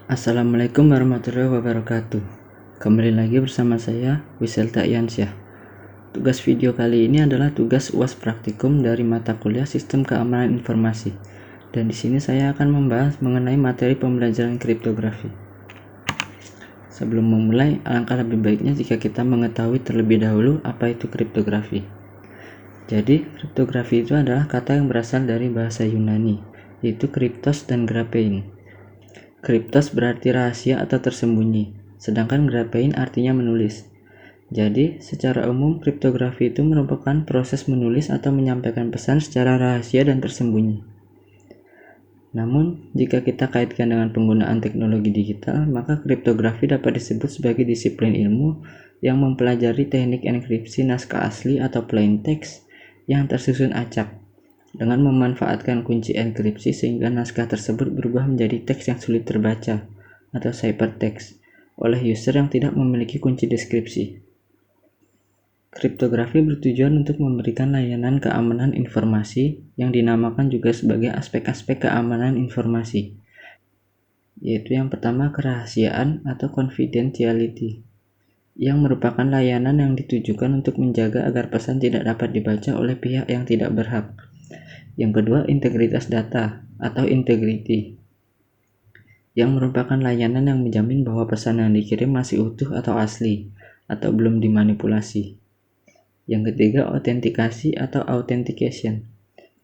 Assalamualaikum warahmatullahi wabarakatuh. Kembali lagi bersama saya, Wiselta Iansyah. Tugas video kali ini adalah tugas UAS praktikum dari mata kuliah Sistem Keamanan Informasi. Dan di sini saya akan membahas mengenai materi pembelajaran kriptografi. Sebelum memulai, alangkah lebih baiknya jika kita mengetahui terlebih dahulu apa itu kriptografi. Jadi, kriptografi itu adalah kata yang berasal dari bahasa Yunani, yaitu kriptos dan graphein. Kriptos berarti rahasia atau tersembunyi, sedangkan graphein artinya menulis. Jadi, secara umum kriptografi itu merupakan proses menulis atau menyampaikan pesan secara rahasia dan tersembunyi. Namun, jika kita kaitkan dengan penggunaan teknologi digital, maka kriptografi dapat disebut sebagai disiplin ilmu yang mempelajari teknik enkripsi naskah asli atau plain text yang tersusun acak, dengan memanfaatkan kunci enkripsi sehingga naskah tersebut berubah menjadi teks yang sulit terbaca atau ciphertext oleh user yang tidak memiliki kunci deskripsi. Kriptografi bertujuan untuk memberikan layanan keamanan informasi yang dinamakan juga sebagai aspek-aspek keamanan informasi, yaitu yang pertama kerahasiaan atau confidentiality, yang merupakan layanan yang ditujukan untuk menjaga agar pesan tidak dapat dibaca oleh pihak yang tidak berhak. Yang kedua, integritas data atau integrity, yang merupakan layanan yang menjamin bahwa pesan yang dikirim masih utuh atau asli, atau belum dimanipulasi. Yang ketiga, autentikasi atau authentication,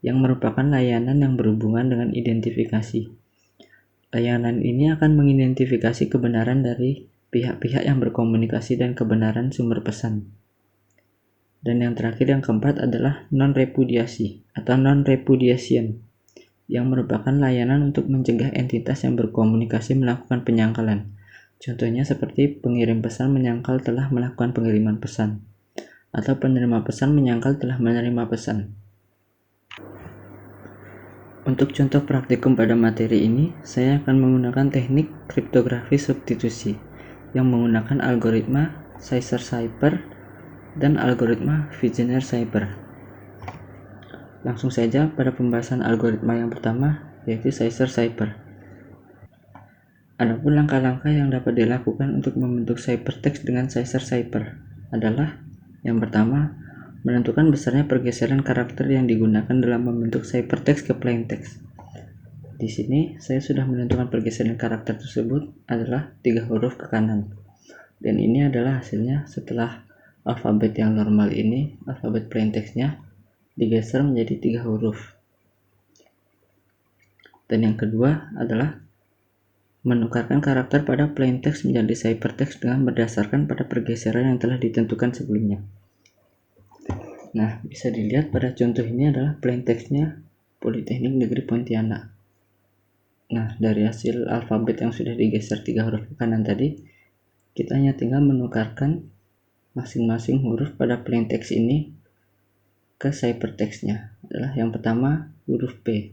yang merupakan layanan yang berhubungan dengan identifikasi. Layanan ini akan mengidentifikasi kebenaran dari pihak-pihak yang berkomunikasi dan kebenaran sumber pesan. Dan yang terakhir, yang keempat adalah non-repudiasi atau non-repudiation, yang merupakan layanan untuk mencegah entitas yang berkomunikasi melakukan penyangkalan. Contohnya seperti pengirim pesan menyangkal telah melakukan pengiriman pesan, atau penerima pesan menyangkal telah menerima pesan. Untuk contoh praktikum pada materi ini, saya akan menggunakan teknik kriptografi substitusi yang menggunakan algoritma Caesar-Cipher dan algoritma Vigenère-Cipher. Langsung saja pada pembahasan algoritma yang pertama, yaitu Caesar-Cipher. Adapun langkah-langkah yang dapat dilakukan untuk membentuk ciphertext dengan Caesar-Cipher adalah yang pertama, menentukan besarnya pergeseran karakter yang digunakan dalam membentuk ciphertext ke plain text. Di sini saya sudah menentukan pergeseran karakter tersebut adalah 3 huruf ke kanan. Dan ini adalah hasilnya setelah alfabet yang normal ini, alfabet plain text-nya digeser menjadi 3 huruf. Dan yang kedua adalah menukarkan karakter pada plain text menjadi ciphertext dengan berdasarkan pada pergeseran yang telah ditentukan sebelumnya. Nah, bisa dilihat pada contoh ini adalah plain text-nya Politeknik Negeri Pontianak. Nah, dari hasil alfabet yang sudah digeser 3 huruf ke kanan tadi, kita hanya tinggal menukarkan masing-masing huruf pada plain text ini ke ciphertext-nya. Adalah yang pertama huruf P.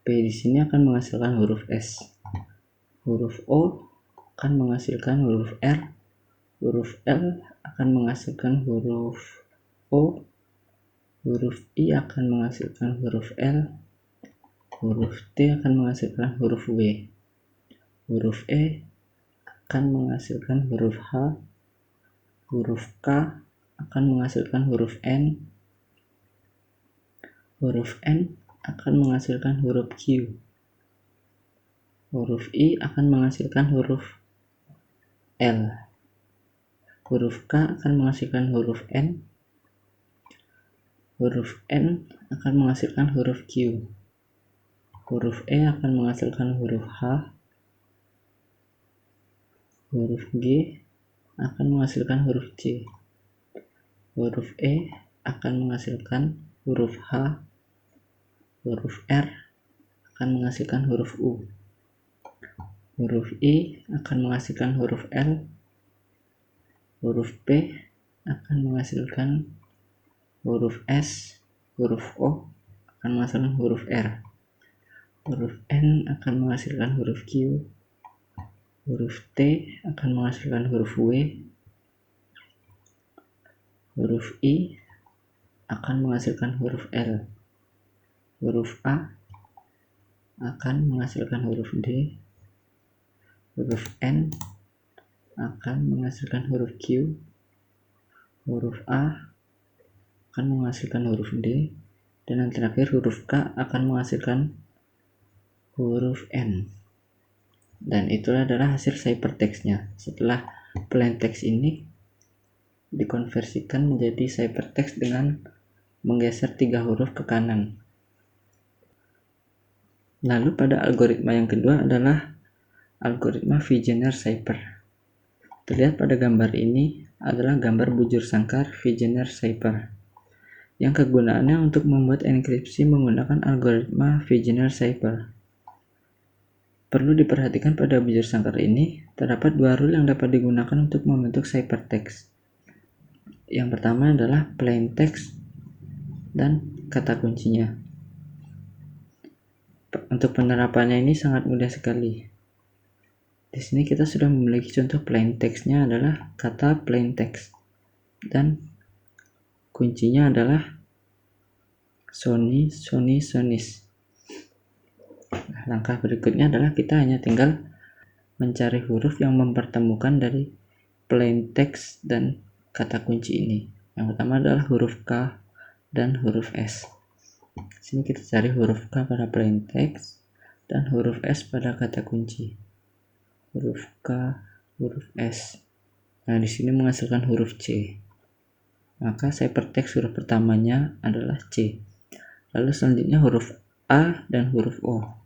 P di sini akan menghasilkan huruf S. Huruf O akan menghasilkan huruf R. Huruf L akan menghasilkan huruf O. Huruf I akan menghasilkan huruf L. Huruf T akan menghasilkan huruf W. Huruf E akan menghasilkan huruf H. Huruf K akan menghasilkan huruf N. Huruf N akan menghasilkan huruf Q. Huruf I akan menghasilkan huruf L. Huruf K akan menghasilkan huruf N. Huruf N akan menghasilkan huruf Q. Huruf E akan menghasilkan huruf H. Huruf G akan menghasilkan huruf C. Huruf E akan menghasilkan huruf H. Huruf R akan menghasilkan huruf U. Huruf I akan menghasilkan huruf L. Huruf P akan menghasilkan huruf S. Huruf O akan menghasilkan huruf R. Huruf N akan menghasilkan huruf Q. Huruf T akan menghasilkan huruf W. Huruf I akan menghasilkan huruf L. Huruf A akan menghasilkan huruf D. huruf N akan menghasilkan huruf Q, huruf A akan menghasilkan huruf D, dan yang terakhir huruf K akan menghasilkan huruf N. Dan itulah adalah hasil ciphertextnya. Setelah plain text ini dikonversikan menjadi ciphertext dengan menggeser 3 huruf ke kanan. Lalu pada algoritma yang kedua adalah algoritma Vigenère Cipher. Terlihat pada gambar ini adalah gambar bujur sangkar Vigenère Cipher yang kegunaannya untuk membuat enkripsi menggunakan algoritma Vigenère Cipher. Perlu diperhatikan pada bujur sangkar ini terdapat 2 rule yang dapat digunakan untuk membentuk ciphertext. Yang pertama adalah plain text dan kata kuncinya. Untuk penerapannya ini sangat mudah sekali. Di sini kita sudah memiliki contoh plain text-nya adalah kata plain text dan kuncinya adalah Sony, Sonis. Langkah berikutnya adalah kita hanya tinggal mencari huruf yang mempertemukan dari plain text dan kata kunci ini. Yang pertama adalah huruf K dan huruf S. Di sini kita cari huruf K pada plain text dan huruf S pada kata kunci. Huruf K, huruf S. Nah, di sini menghasilkan huruf C. Maka ciphertext huruf pertamanya adalah C. Lalu selanjutnya huruf A dan huruf O.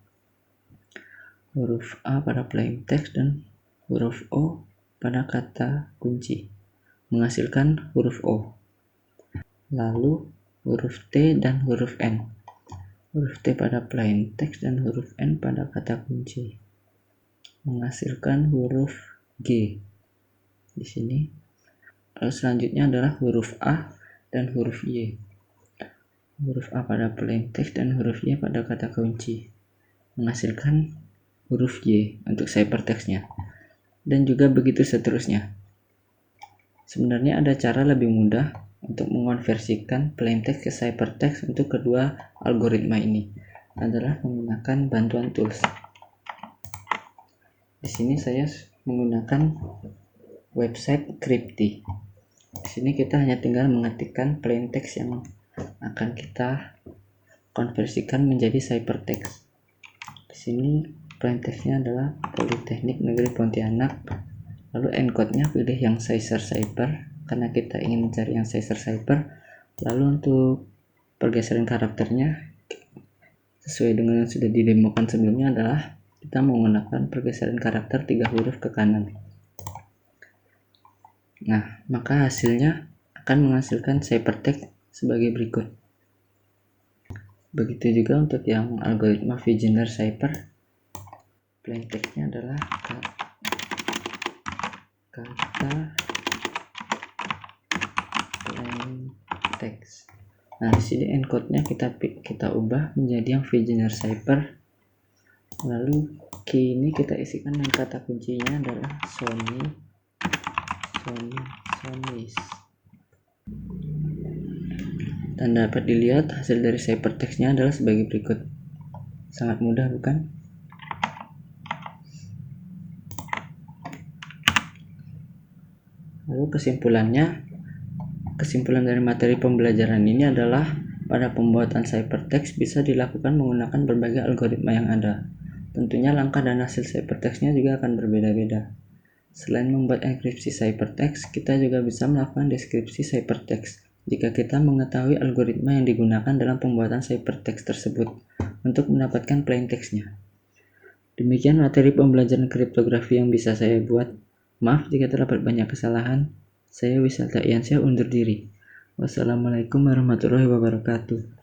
Huruf A pada plain text dan huruf O pada kata kunci menghasilkan huruf O. Lalu huruf T dan huruf N. Huruf T pada plain text dan huruf N pada kata kunci menghasilkan huruf G di sini. Lalu selanjutnya adalah huruf A dan huruf Y. Huruf A pada plain text dan huruf Y pada kata kunci menghasilkan huruf Y untuk ciphertextnya, dan juga begitu seterusnya. Sebenarnya ada cara lebih mudah untuk mengonversikan plain text ke ciphertext untuk kedua algoritma ini, adalah menggunakan bantuan tools. Di sini saya menggunakan website Crypti. Di sini kita hanya tinggal mengetikkan plain text yang akan kita konversikan menjadi ciphertext. Di sini plain text-nya adalah Politeknik Negeri Pontianak. Lalu encode-nya pilih yang Caesar Cipher karena kita ingin mencari yang Caesar Cipher. Lalu untuk pergeseran karakternya sesuai dengan yang sudah didemokan sebelumnya adalah kita menggunakan pergeseran karakter 3 huruf ke kanan. Nah, maka hasilnya akan menghasilkan ciphertext sebagai berikut. Begitu juga untuk yang algoritma Vigenère Cipher. Plain text-nya adalah kata plain text. Nah, di sini encode-nya kita ubah menjadi yang Vigenère Cipher. Lalu key ini kita isikan dan kata kuncinya adalah Sony, Sonis. Dan dapat dilihat hasil dari ciphertext-nya adalah sebagai berikut. Sangat mudah, bukan? Lalu kesimpulan dari materi pembelajaran ini adalah pada pembuatan ciphertext bisa dilakukan menggunakan berbagai algoritma yang ada. Tentunya langkah dan hasil ciphertext-nya juga akan berbeda-beda. Selain membuat enkripsi ciphertext, kita juga bisa melakukan deskripsi ciphertext jika kita mengetahui algoritma yang digunakan dalam pembuatan ciphertext tersebut untuk mendapatkan plain text-nya. Demikian materi pembelajaran kriptografi yang bisa saya buat. Maaf jika terdapat banyak kesalahan. Saya Wisata Iansyah undur diri. Wassalamualaikum warahmatullahi wabarakatuh.